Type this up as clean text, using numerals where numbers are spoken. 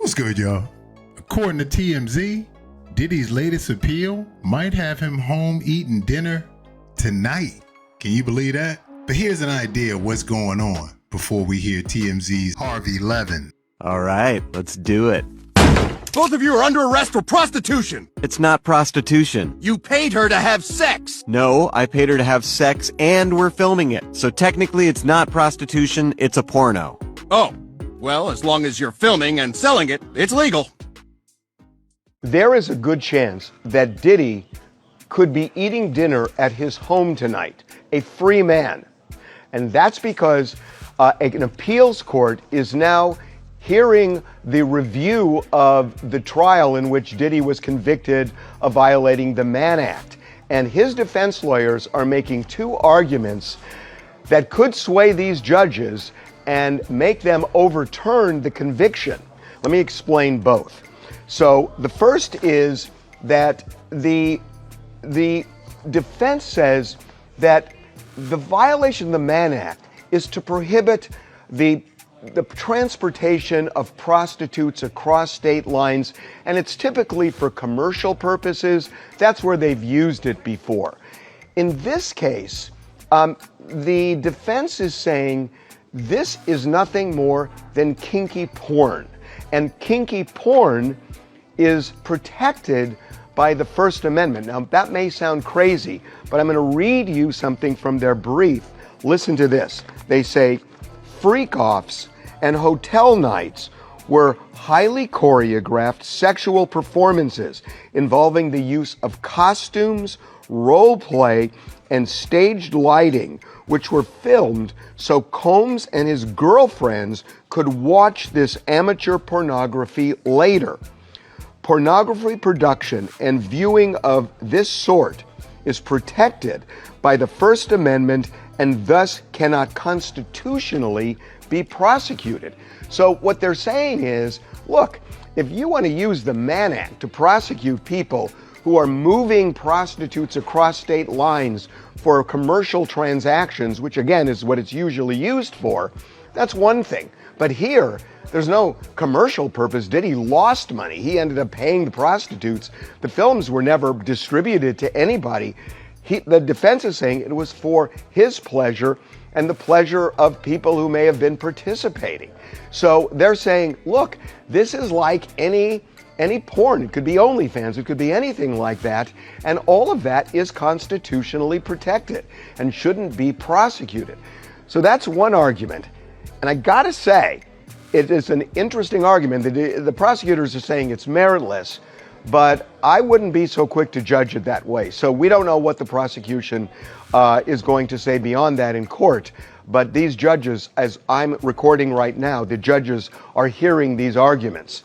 What's good, y'all? According to TMZ, Diddy's latest appeal might have him home eating dinner tonight. Can you believe that? But here's an idea of what's going on before we hear TMZ's Harvey Levin. All right, let's do it. Both of you are under arrest for prostitution. It's not prostitution. You paid her to have sex. No, I paid her to have sex and we're filming it. So technically it's not prostitution, it's a porno. Oh, well, as long as you're filming and selling it, it's legal. There is a good chance that Diddy could be eating dinner at his home tonight, a free man. And that's because an appeals court is now hearing the review of the trial in which Diddy was convicted of violating the Mann Act. And his defense lawyers are making two arguments that could sway these judges and make them overturn the conviction. Let me explain both. So the first is that the defense says that the violation of the Mann Act is to prohibit the transportation of prostitutes across state lines, and it's typically for commercial purposes. That's where they've used it before. In this case, the defense is saying this is nothing more than kinky porn, and kinky porn is protected by the First Amendment. Now, that may sound crazy, but I'm going to read you something from their brief. Listen to this. They say, freak-offs and hotel nights were highly choreographed sexual performances involving the use of costumes, role play, and staged lighting, which were filmed so Combs and his girlfriends could watch this amateur pornography later. Pornography production and viewing of this sort is protected by the First Amendment and thus cannot constitutionally be prosecuted. So what they're saying is, look, if you want to use the Mann Act to prosecute people who are moving prostitutes across state lines for commercial transactions, which again is what it's usually used for, that's one thing. But here, there's no commercial purpose. Diddy lost money. He ended up paying the prostitutes. The films were never distributed to anybody. The defense is saying it was for his pleasure and the pleasure of people who may have been participating. So they're saying, look, this is like any porn. It could be OnlyFans. It could be anything like that. And all of that is constitutionally protected and shouldn't be prosecuted. So that's one argument. And I got to say, it is an interesting argument. The prosecutors are saying it's meritless, but I wouldn't be so quick to judge it that way. So we don't know what the prosecution is going to say beyond that in court. But these judges, as I'm recording right now, the judges are hearing these arguments.